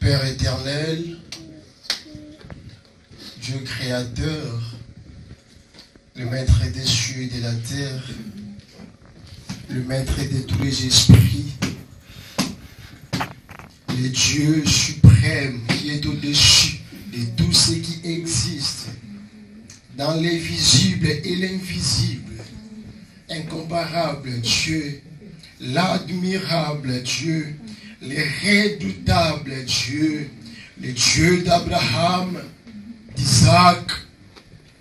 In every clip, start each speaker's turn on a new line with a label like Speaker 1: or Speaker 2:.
Speaker 1: Père éternel, Dieu créateur, le maître des cieux et de la terre, le maître de tous les esprits, le Dieu suprême qui est au-dessus de tout ce qui existe, dans l'invisible et l'invisible, incomparable Dieu, l'admirable Dieu, le redoutable Dieu, le Dieu d'Abraham, d'Isaac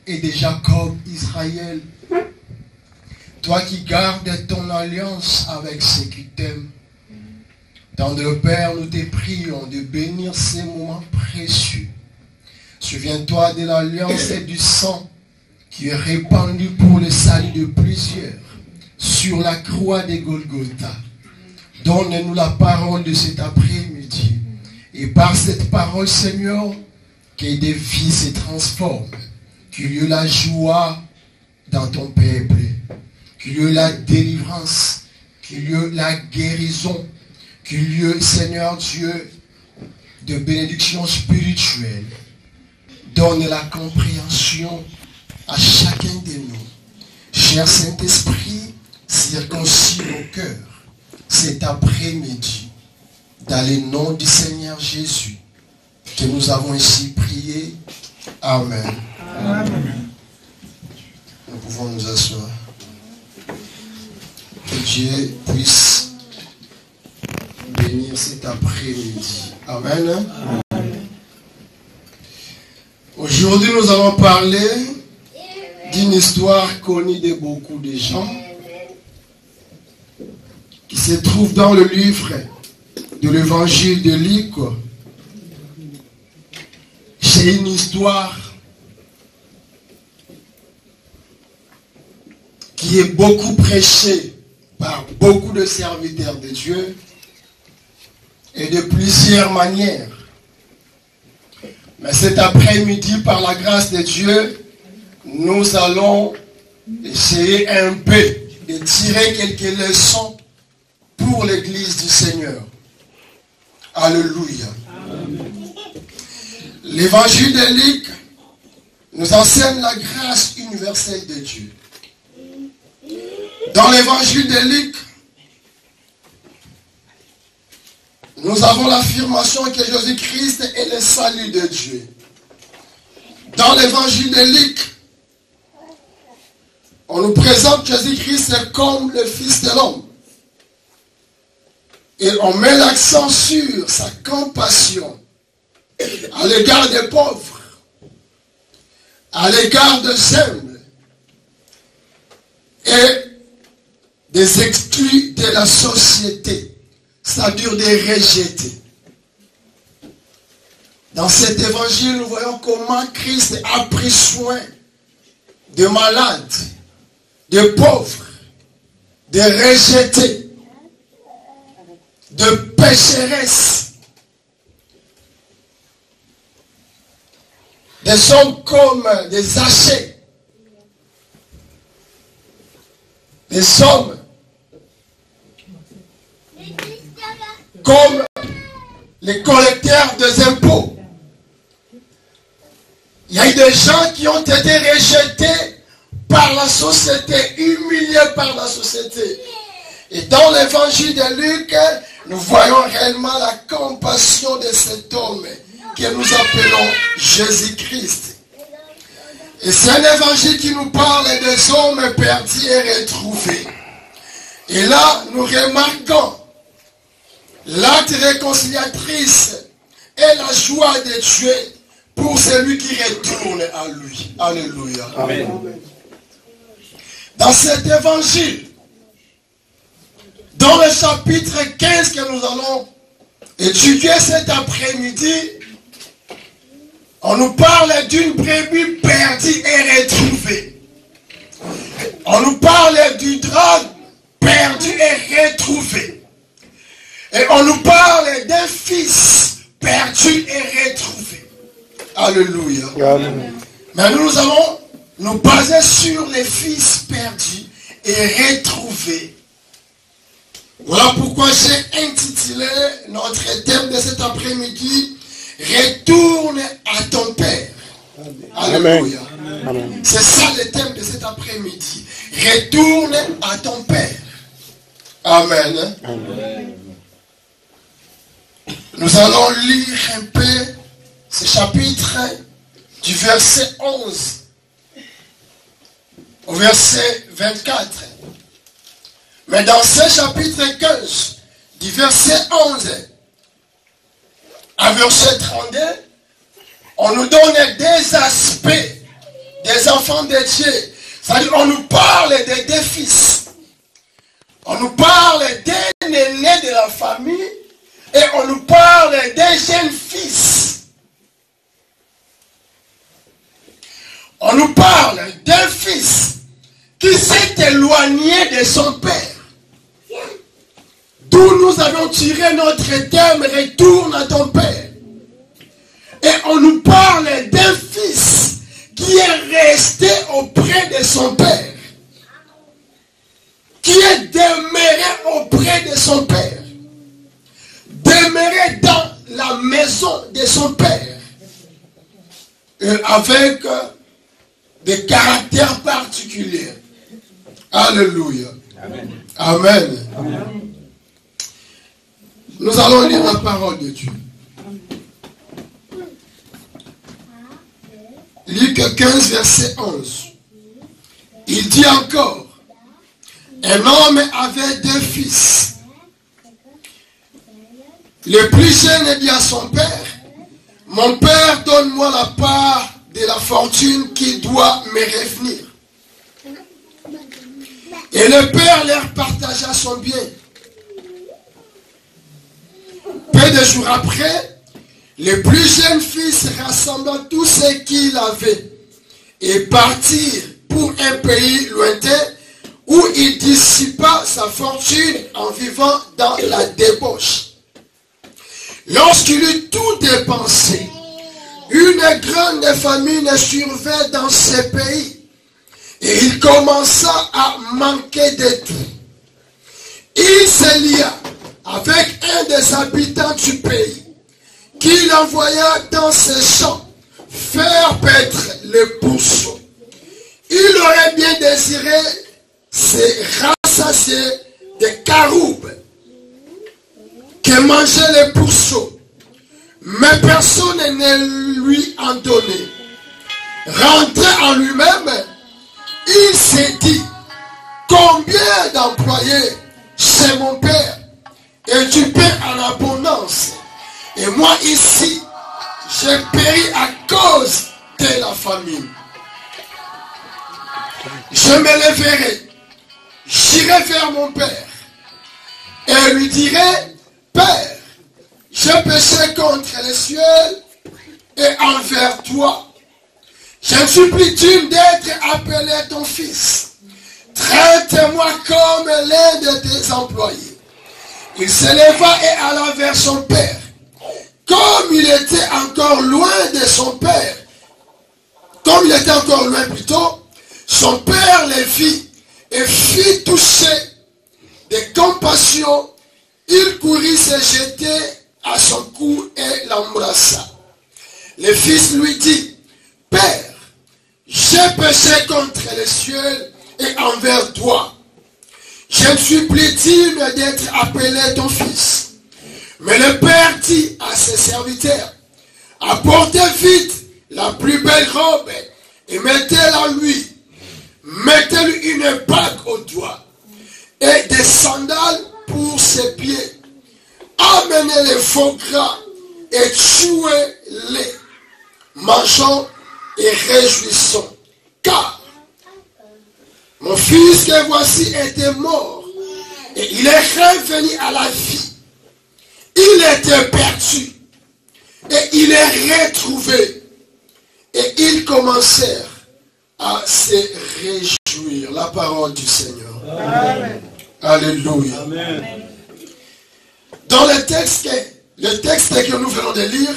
Speaker 1: et de Jacob, Israël. Toi qui gardes ton alliance avec ceux qui t'aiment. Tendre Père, nous te prions de bénir ces moments précieux. Souviens-toi de l'alliance et du sang qui est répandu pour le salut de plusieurs sur la croix de Golgotha. Donne-nous la parole de cet après-midi. Et par cette parole, Seigneur, que des vies se transforment. Qu'il y ait la joie dans ton peuple. Qu'il y ait la délivrance. Qu'il y ait la guérison. Qu'il y ait, Seigneur Dieu, de bénédictions spirituelles. Donne la compréhension à chacun de nous. Cher Saint-Esprit, circoncis nos cœurs cet après-midi, dans le nom du Seigneur Jésus, que nous avons ici prié. Amen. Amen. Nous pouvons nous asseoir. Que Dieu puisse bénir cet après-midi. Amen. Amen. Aujourd'hui, nous allons parler d'une histoire connue de beaucoup de gens, qui se trouve dans le livre de l'évangile de Luc. C'est une histoire qui est beaucoup prêchée par beaucoup de serviteurs de Dieu et de plusieurs manières. Mais cet après-midi, par la grâce de Dieu, nous allons essayer un peu de tirer quelques leçons pour l'église du Seigneur. Alléluia. L'évangile de Luc nous enseigne la grâce universelle de Dieu. Dans l'évangile de Luc, nous avons l'affirmation que Jésus-Christ est le salut de Dieu. Dans l'évangile de Luc, on nous présente Jésus-Christ comme le Fils de l'homme. Et on met l'accent sur sa compassion à l'égard des pauvres, à l'égard des humbles et des exclus de la société, c'est-à-dire des rejetés. Dans cet évangile, nous voyons comment Christ a pris soin des malades, des pauvres, des rejetés, de pécheresses, des hommes comme des Zachée, des hommes comme les collecteurs des impôts. Il y a eu des gens qui ont été rejetés par la société, humiliés par la société. Et dans l'évangile de Luc, nous voyons réellement la compassion de cet homme que nous appelons Jésus-Christ. Et c'est un évangile qui nous parle des hommes perdus et retrouvés. Et là, nous remarquons l'acte réconciliatrice et la joie de Dieu pour celui qui retourne à lui. Alléluia. Amen. Dans cet évangile, dans le chapitre 15 que nous allons étudier cet après-midi, on nous parle d'une brebis perdue et retrouvée. On nous parle du drame perdu et retrouvé. Et on nous parle d'un fils perdu et retrouvé. Alléluia. Amen. Mais nous allons nous baser sur les fils perdus et retrouvés. Voilà pourquoi j'ai intitulé notre thème de cet après-midi retourne à ton Père. Alléluia.
Speaker 2: Amen.
Speaker 1: C'est ça le thème de cet après-midi. Retourne à ton Père. Amen.
Speaker 2: Amen.
Speaker 1: Nous allons lire un peu ce chapitre du verset 11 au verset 24. Mais dans ce chapitre 15, du verset 11 à verset 32, on nous donne des aspects des enfants de Dieu. C'est-à-dire, on nous parle des deux fils. On nous parle d'un aîné de la famille et on nous parle d'un jeune fils. On nous parle d'un fils qui s'est éloigné de son père. D'où nous avons tiré notre thème, retourne à ton père. Et on nous parle d'un fils qui est resté auprès de son père. Qui est demeuré auprès de son père. Demeuré dans la maison de son père. Avec des caractères particuliers. Alléluia. Amen. Amen. Amen. Nous allons lire la parole de Dieu. Luc 15, verset 11. Il dit encore, un homme avait deux fils. Le plus jeune dit à son père, mon père, donne-moi la part de la fortune qui doit me revenir. Et le père leur partagea son bien. Peu de jours après, le plus jeune fils rassembla tout ce qu'il avait et partit pour un pays lointain où il dissipa sa fortune en vivant dans la débauche. Lorsqu'il eut tout dépensé, une grande famine survint dans ce pays et il commença à manquer de tout. Il se lia avec un des habitants du pays qu'il envoya dans ses champs faire paître les pourceaux. Il aurait bien désiré se rassasier des caroubes que mangeaient les pourceaux, mais personne ne lui en donnait. Rentré en lui-même, il s'est dit, combien d'employés chez mon père et du pain en abondance, et moi ici j'ai péri à cause de la famine. Je me lèverai, j'irai vers mon père et lui dirai, Père, j'ai péché contre le ciel et envers toi. Je supplie-tu d'être appelé ton fils. Traite-moi comme l'un de tes employés. Il se leva et alla vers son père. Comme il était encore loin de son père, comme il était encore loin plutôt, son père le vit et fit toucher de compassion. Il courut se jeter à son cou et l'embrassa. Le fils lui dit, Père, j'ai péché contre le ciel et envers toi. Je ne suis plus digne d'être appelé ton fils. Mais le père dit à ses serviteurs, apportez vite la plus belle robe et mettez-la lui. Mettez-lui une bague au doigt et des sandales pour ses pieds. Amenez les faux gras et tuez-les. Mangeons et réjouissons. Car mon fils que voici était mort et il est revenu à la vie. Il était perdu et il est retrouvé. Et ils commencèrent à se réjouir. La parole du Seigneur. Amen. Alléluia. Amen. Dans le texte que nous venons de lire,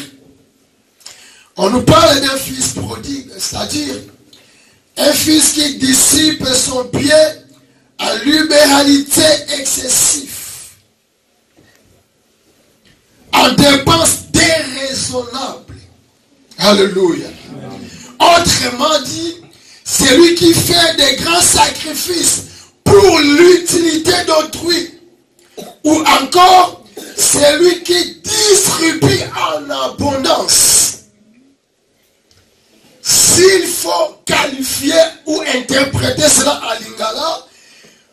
Speaker 1: on nous parle d'un fils prodigue, c'est-à-dire un fils qui dissipe son bien à l'immoralité excessive, en dépense déraisonnable. Alléluia. Autrement dit, celui qui fait des grands sacrifices pour l'utilité d'autrui, ou encore celui qui distribue en abondance. S'il faut qualifier ou interpréter cela en lingala,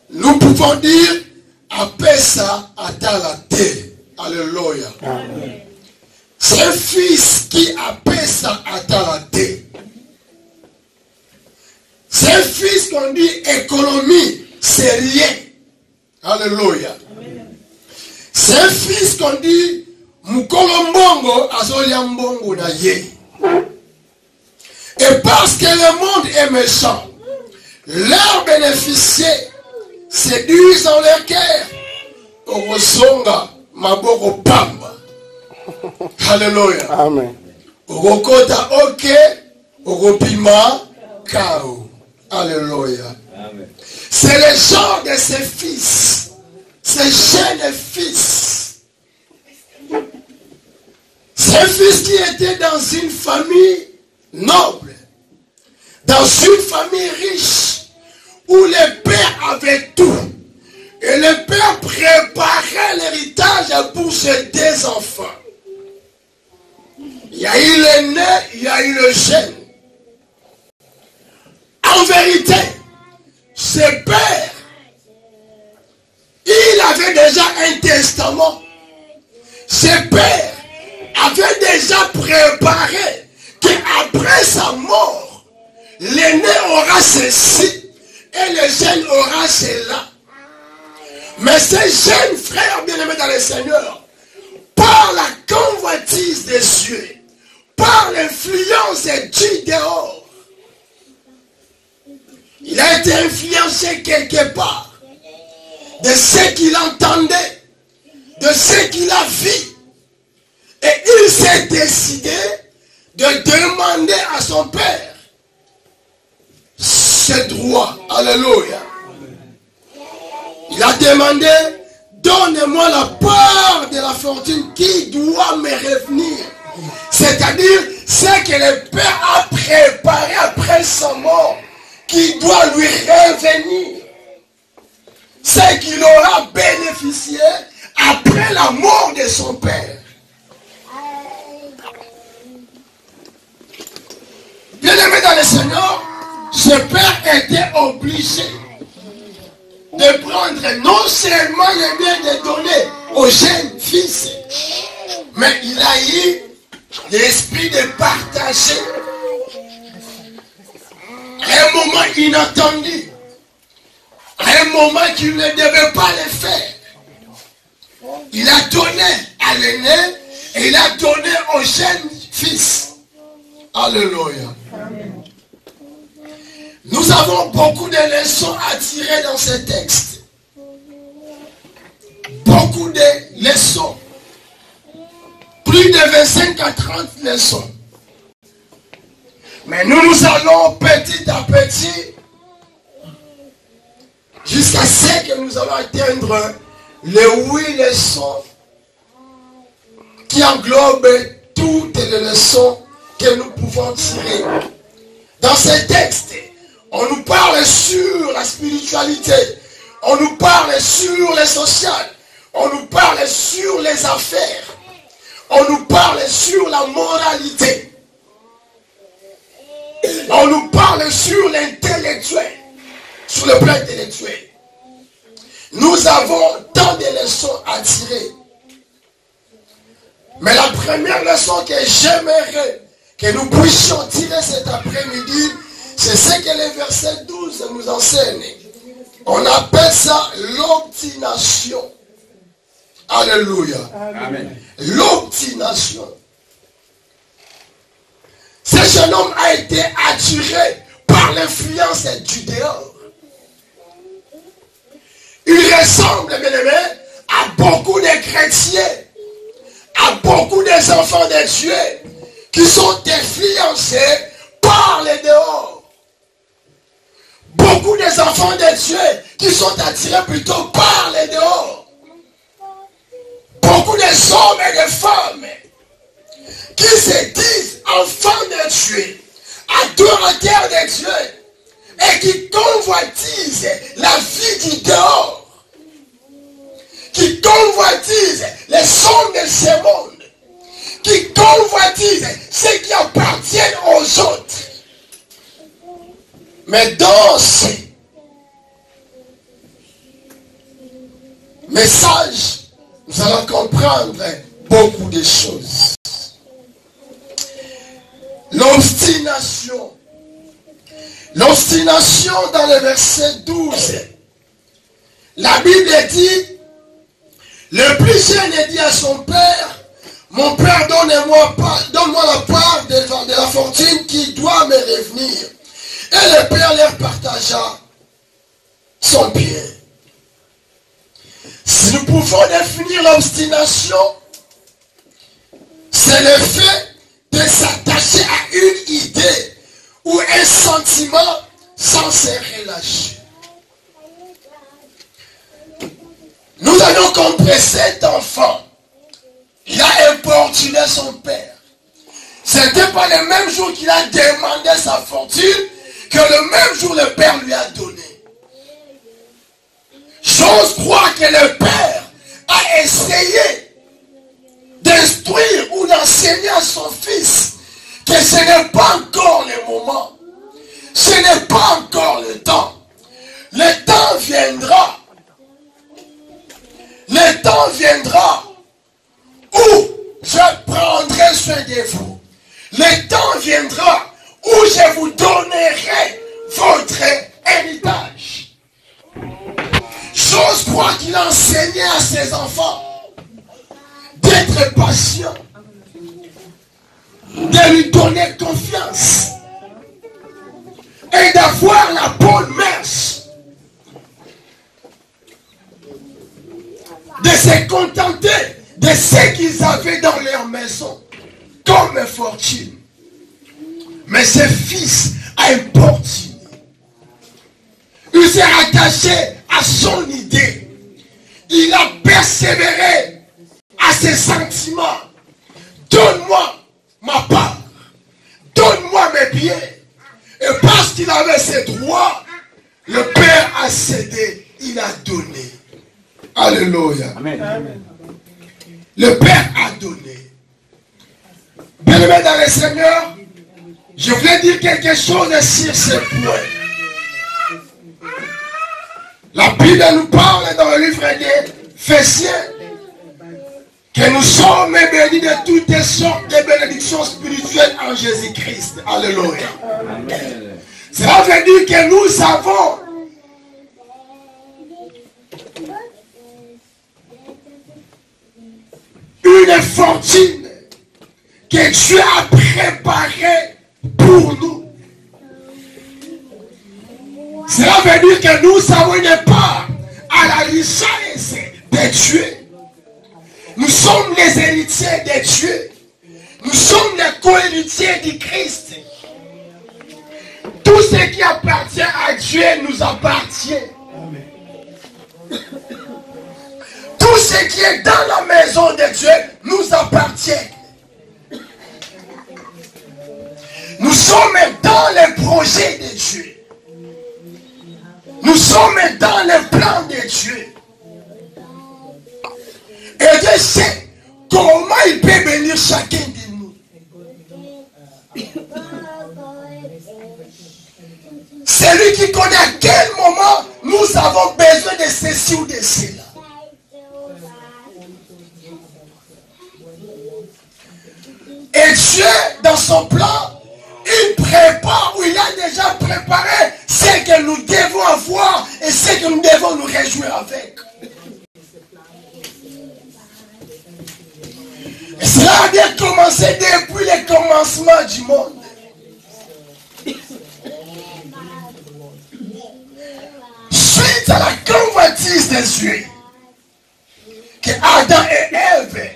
Speaker 1: nous pouvons dire apesa atalate. Alléluia. C'est un fils qui apesa atalate. C'est un fils qu'on dit économie, c'est rien. Alléluia. C'est un fils qu'on dit Mukolombongo Azoliambongo na ye. Et parce que le monde est méchant, leurs bénéficiaires séduisent dans leur cœur. Orosonga Maboko Pamba. Alléluia.
Speaker 2: Amen.
Speaker 1: Orokota Oke, Oropima Kao. Alléluia.
Speaker 3: Amen.
Speaker 1: C'est le genre de ses fils. Ces jeunes fils. C'est un fils qui était dans une famille noble. Dans une famille riche. Où le père avait tout. Et le père préparait l'héritage pour ses deux enfants. Il y a eu l'aîné, il y a eu le jeune. En vérité, ce père, il avait déjà un testament. Ce père avait déjà préparé qu'après sa mort, l'aîné aura ceci et le jeune aura cela. Mais ces jeunes frères bien-aimés dans le Seigneur, par la convoitise des cieux, par l'influence du dehors, il a été influencé quelque part de ce qu'il entendait, de ce qu'il a vu. Et il s'est décidé de demander à son père ce droit. Alléluia. Il a demandé, donne-moi la part de la fortune qui doit me revenir. C'est-à-dire ce que le père a préparé après sa mort, qui doit lui revenir. Ce qu'il aura bénéficié après la mort de son père. Bien-aimé dans le Seigneur, ce père était obligé de prendre non seulement le bien de donner au jeune fils, mais il a eu l'esprit de partager. À un moment inattendu, à un moment qu'il ne devait pas le faire, il a donné à l'aîné et il a donné au jeune fils. Alléluia. Nous avons beaucoup de leçons à tirer dans ce texte. Beaucoup de leçons. Plus de 25 à 30 leçons. Mais nous allons petit à petit jusqu'à ce que nous allons atteindre les 8 leçons qui englobent toutes les leçons que nous pouvons tirer. Dans ce texte, on nous parle sur la spiritualité, on nous parle sur le social, on nous parle sur les affaires, on nous parle sur la moralité, on nous parle sur l'intellectuel, sur le plan intellectuel. Nous avons tant de leçons à tirer. Mais la première leçon que j'aimerais que nous puissions tirer cet après-midi, c'est ce que le verset 12 nous enseigne. On appelle ça l'obstination. Alléluia.
Speaker 3: Amen.
Speaker 1: L'obstination. Ce jeune homme a été attiré par l'influence du dehors. Il ressemble, bien aimé, à beaucoup de chrétiens, à beaucoup des enfants de Dieu qui sont influencés par les dehors. Beaucoup des enfants de Dieu qui sont attirés plutôt par les dehors. Beaucoup des hommes et des femmes qui se disent enfants de Dieu, adorateurs de Dieu, et qui convoitisent la vie du dehors, qui convoitisent les sommes de ce monde, qui convoitisent ce qui appartient aux autres. Mais dans ce message, nous allons comprendre beaucoup de choses. L'obstination. L'obstination dans le verset 12. La Bible dit, le plus jeune dit à son père, mon père, donne-moi la part de la fortune qui doit me revenir. Et le père leur partagea son bien. Si nous pouvons définir l'obstination, c'est le fait de s'attacher à une idée ou un sentiment sans se relâcher. Nous avons compris cet enfant. Il a importuné son père. Ce n'était pas le même jour qu'il a demandé sa fortune que le même jour le père lui a donné. J'ose croire que le père a essayé d'instruire ou d'enseigner à son fils que ce n'est pas encore le moment. Ce n'est pas encore le temps. Le temps viendra. Le temps viendra où je prendrai soin de vous. Le temps viendra où je vous donnerai votre héritage. J'ose croire qu'il a enseigné à ses enfants d'être patient, de lui donner confiance et d'avoir la bonne marche, de se contenter de ce qu'ils avaient dans leur maison comme fortune. Mais ce fils a importuné. Il s'est attaché à son idée. Il a persévéré à ses sentiments. Donne-moi ma part. Donne-moi mes biens. Et parce qu'il avait ses droits, le père a cédé. Il a donné. Alléluia. Amen. Le père a donné. Bien-aimés dans le Seigneur, je voulais dire quelque chose sur ce point. La Bible nous parle dans le livre d'Éphésiens que nous sommes bénis de toutes sortes de bénédictions spirituelles en Jésus-Christ. Alléluia. Cela veut dire que nous avons une fortune que Dieu a préparée pour nous. Cela veut dire que nous avons une part à la richesse de Dieu. Nous sommes les héritiers de Dieu. Nous sommes les co-héritiers du Christ. Tout ce qui appartient à Dieu nous appartient. Tout ce qui est dans la maison de Dieu nous appartient. Nous sommes dans les projets de Dieu. Nous sommes dans le plan de Dieu. Et Dieu sait comment il peut bénir chacun de nous. C'est lui qui connaît à quel moment nous avons besoin de ceci ou de cela. Et Dieu, dans son plan, il prépare ou il a déjà préparé ce que nous devons avoir et ce que nous devons nous réjouir avec. Et cela a bien commencé depuis le commencement du monde. Suite à la convoitise des cieux, que Adam et Ève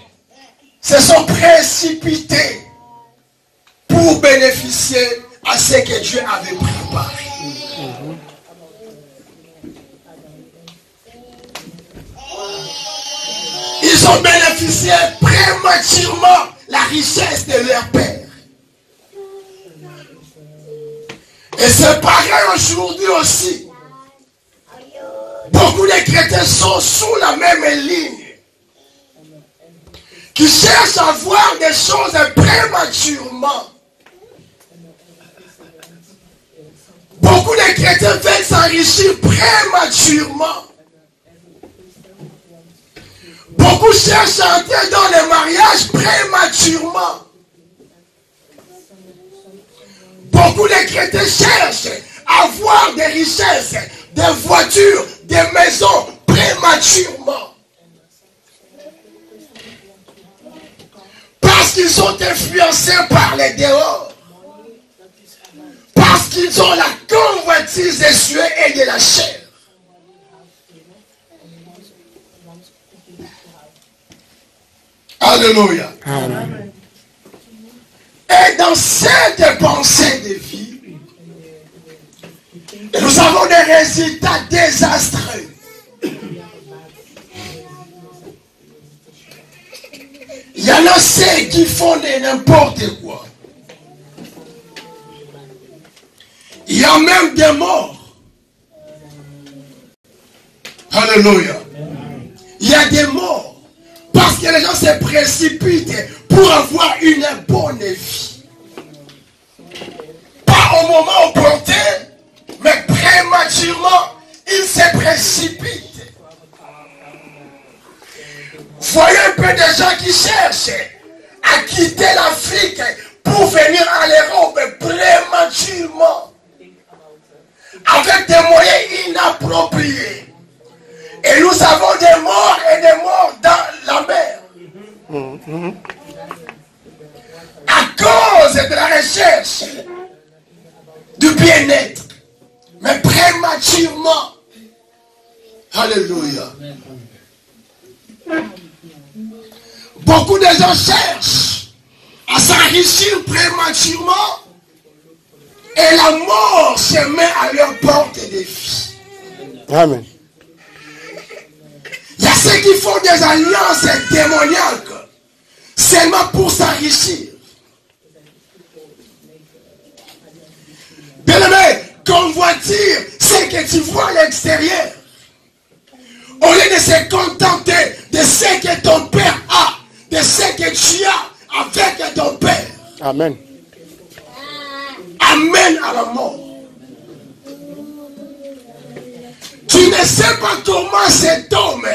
Speaker 1: se sont précipités pour bénéficier à ce que Dieu avait préparé. Ils ont bénéficié prématurément la richesse de leur père. Et c'est pareil aujourd'hui aussi. Beaucoup de chrétiens sont sous la même ligne, qui cherchent à voir des choses prématurément. Beaucoup de chrétiens veulent s'enrichir prématurément. Beaucoup cherchent à entrer dans le mariage prématurément. Beaucoup de chrétiens cherchent à avoir des richesses, des voitures, des maisons prématurément. Parce qu'ils sont influencés par les dehors. Parce qu'ils ont la convoitise des cieux et de la chair. Alléluia. Amen. Et dans cette pensée de vie, nous avons des résultats désastreux. Il y en a ceux qui font de n'importe quoi. Il y a même des morts. Alléluia. Il y a des morts. Parce que les gens se précipitent pour avoir une bonne vie. Pas au moment opportun, mais prématurément, ils se précipitent. Voyez un peu des gens qui cherchent à quitter l'Afrique pour venir en Europe prématurément, avec des moyens inappropriés. Et nous avons des morts et des morts dans la mer. À cause de la recherche du bien-être. Mais prématurément. Alléluia. Beaucoup de gens cherchent à s'enrichir prématurément. Et la mort se met à leur porte de vie.
Speaker 2: Amen.
Speaker 1: Il y a ceux qui font des alliances démoniaques seulement pour s'enrichir. Bien-aimé, convoitir ce que tu vois à l'extérieur. Au lieu de se contenter de ce que ton père a, de ce que tu as avec ton père.
Speaker 2: Amen.
Speaker 1: Amène à la mort. Tu ne sais pas comment cet homme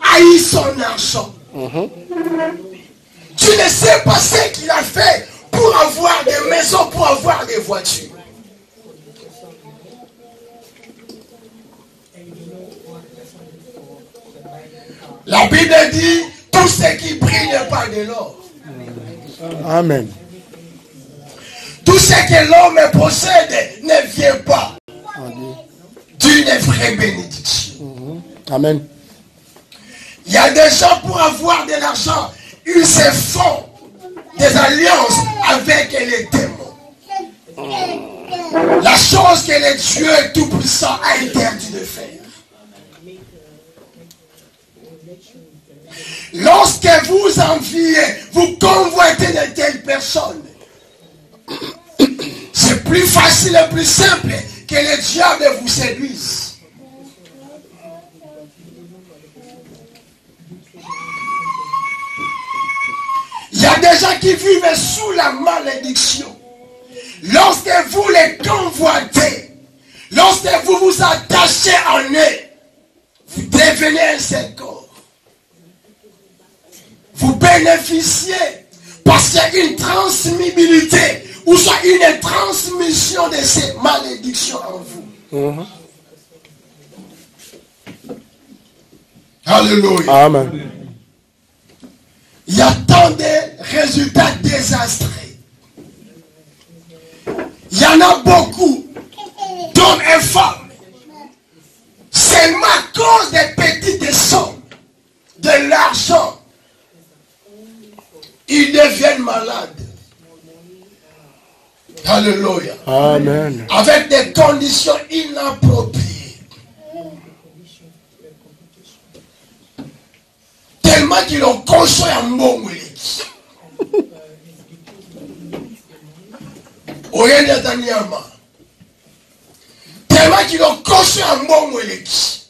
Speaker 1: a eu son argent. Tu ne sais pas ce qu'il a fait pour avoir des maisons, pour avoir des voitures. La Bible dit, tout ce qui brille n'est pas de l'or.
Speaker 2: Amen.
Speaker 1: Tout ce que l'homme possède ne vient pas d'une vraie bénédiction.
Speaker 2: Amen.
Speaker 1: Il y a des gens pour avoir de l'argent, ils se font des alliances avec les démons. La chose que le Dieu Tout-Puissant a interdit de faire. Lorsque vous enviez, vous convoitez de telles personnes, c'est plus facile et plus simple que le diable vous séduise. Il y a des gens qui vivent sous la malédiction. Lorsque vous les convoitez, lorsque vous vous attachez en eux, vous devenez un seul corps. Vous bénéficiez parce qu'il y a une transmissibilité ou soit une transmission de ces malédictions en vous. Alléluia.
Speaker 2: Amen.
Speaker 1: Il y a tant de résultats désastreux. Il y en a beaucoup d'hommes et femmes. Seulement à cause des petites sommes, de l'argent, ils deviennent malades. Alléluia.
Speaker 2: Amen.
Speaker 1: Avec des conditions inappropriées. Tellement qu'ils ont construit un bon. Oyenda Daniama. Tellement qu'ils ont coché un bon moléki.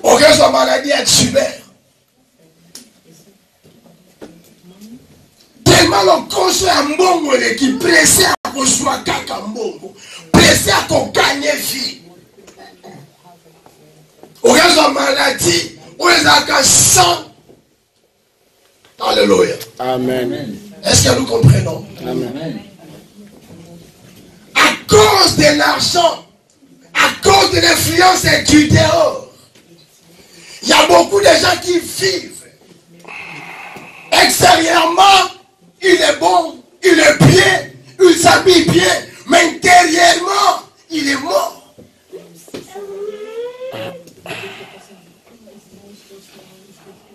Speaker 1: Aucun soit maladie à tuber. Tellement l'on coché un bon moléki. Pressé à construire un bon. Pressé à qu'on gagne vie. Aucun soit maladie. Ou les a sang. Alléluia.
Speaker 2: Amen.
Speaker 1: Est-ce que nous comprenons?
Speaker 2: Amen.
Speaker 1: À cause de l'argent, à cause de l'influence du dehors, il y a beaucoup de gens qui vivent. Extérieurement, il est bon, il est bien, il s'habille bien, mais intérieurement, il est mort.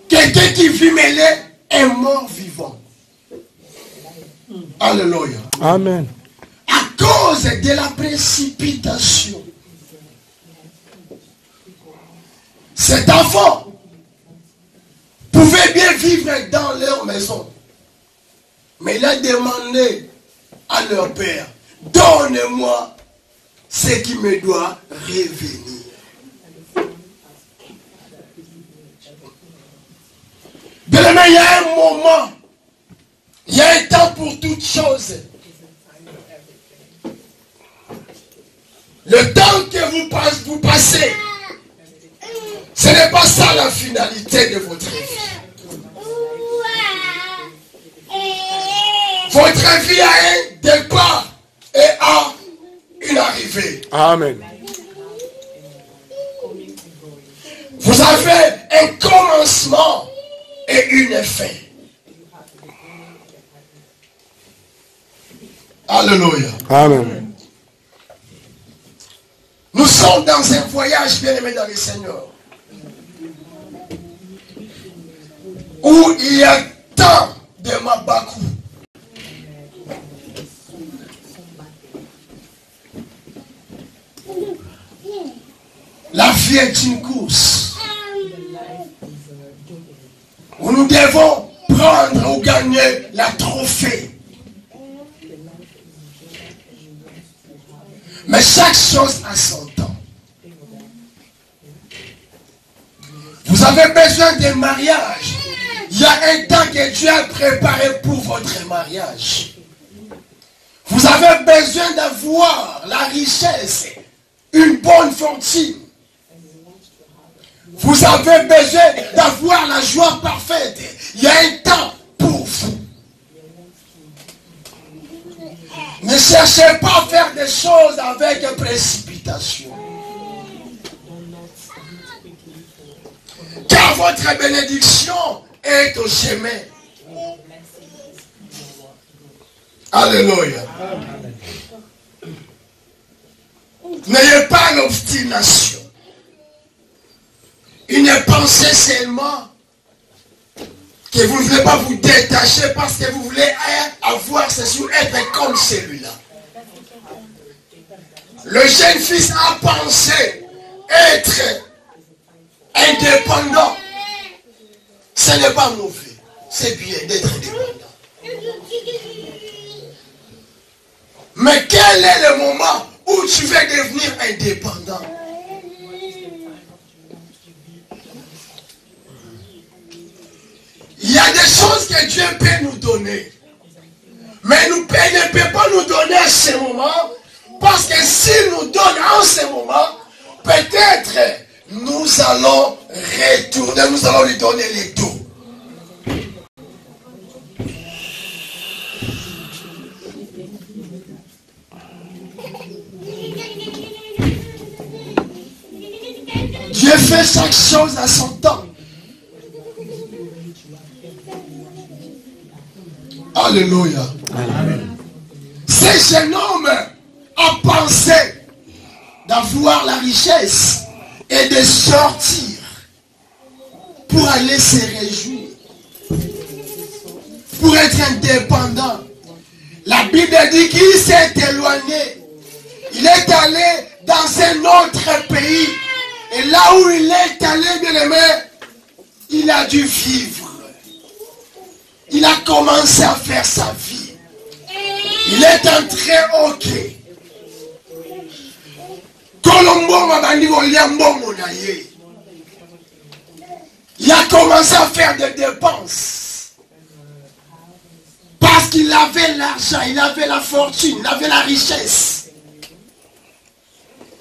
Speaker 1: Quelqu'un qui vit mêlé est mort vivant. Alléluia.
Speaker 2: Amen.
Speaker 1: À cause de la précipitation. Cet enfant pouvait bien vivre dans leur maison. Mais il a demandé à leur père, donne-moi ce qui me doit revenir. Bien-aimé, il y a un moment, il y a un temps pour toutes choses. Le temps que vous passez, ce n'est pas ça la finalité de votre vie. Votre vie a un départ et a une arrivée.
Speaker 2: Amen.
Speaker 1: Vous avez un commencement et une fin. Alléluia.
Speaker 2: Amen.
Speaker 1: Nous sommes dans un voyage, bien aimé dans le Seigneur, où il y a tant de Mabakou. La vie est une course où nous devons prendre ou gagner la trophée. Mais chaque chose a son temps. Vous avez besoin d'un mariage. Il y a un temps que Dieu a préparé pour votre mariage. Vous avez besoin d'avoir la richesse, une bonne fortune. Vous avez besoin d'avoir la joie parfaite. Il y a un temps pour vous. Ne cherchez pas à faire des choses avec précipitation. Car votre bénédiction est au chemin. Alléluia. N'ayez pas l'obstination. Une pensée seulement que vous ne voulez pas vous détacher parce que vous voulez avoir ceci ou être comme celui-là. Le jeune fils a pensé être indépendant. Ce n'est pas mauvais. C'est bien d'être indépendant. Mais quel est le moment où tu veux devenir indépendant? Il y a des choses que Dieu peut nous donner. Mais il ne peut pas nous donner à ce moment. Parce que s'il nous donne en ce moment, peut-être nous allons retourner, nous allons lui donner les dos. Dieu fait chaque chose à son temps. Alléluia. Amen. Ce jeune homme a pensé d'avoir la richesse et de sortir pour aller se réjouir, pour être indépendant. La Bible dit qu'il s'est éloigné. Il est allé dans un autre pays. Et là où il est allé, bien aimé, il a dû vivre. Il a commencé à faire sa vie. Il est entré au quai. Il a commencé à faire des dépenses. Parce qu'il avait l'argent, il avait la fortune, il avait la richesse.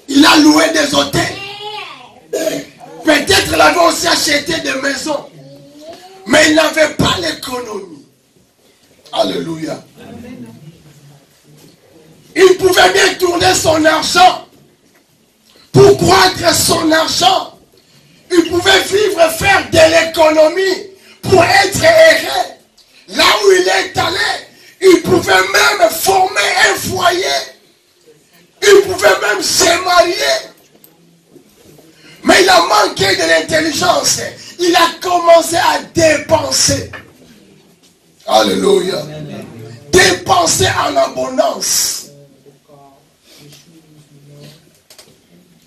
Speaker 1: Il a loué des hôtels. Peut-être il avait aussi acheté des maisons. Mais il n'avait pas l'économie. Alléluia. Il pouvait bien tourner son argent pour croître son argent. Il pouvait vivre, faire de l'économie pour être heureux. Là où il est allé, il pouvait même former un foyer. Il pouvait même se marier. Mais il a manqué de l'intelligence. Il a commencé à dépenser. Alléluia. Dépenser en abondance.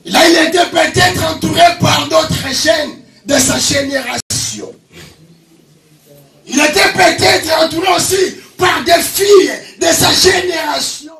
Speaker 1: Là, il était peut-être entouré par d'autres jeunes de sa génération. Il était peut-être entouré aussi par des filles de sa génération.